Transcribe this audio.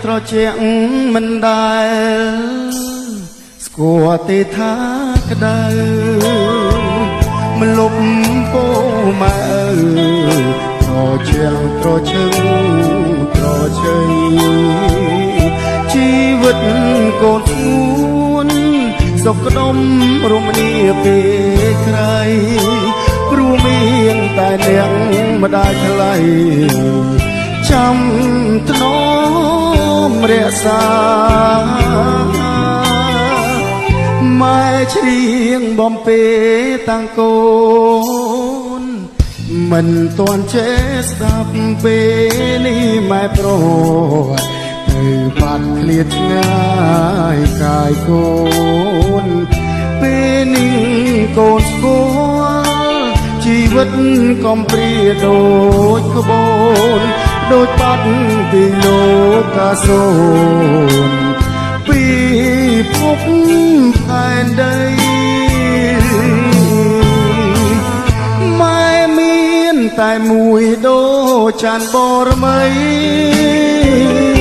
ត្រជាក់មិនដែលស្គាល់ទេថាក្តៅមិនលុបពោម៉ែត្រជាក់ត្រជឹងត្រជ័យជីវិតកូនស្ងួនសុខដុមរមនាពេលក្រៃព្រោះមានតែអ្នកម្ដាយថ្លៃចាំថ្នមរក្សាម៉ែច្រៀងបំពេតាំងកូនមិនទាន់ចេះស្ដាប់ពេលនេះម៉ែប្រទៅបាត់ឃ្លាតឆ្ងាយកាយកូនពេលនេះកូនស្គាល់ជីវិតកំព្រាដូចក្បូនដូចបាត់ពីលោកកាសូនពីភពផែនដីម៉ែមានតែមួយដូចច័ន្ទបរមី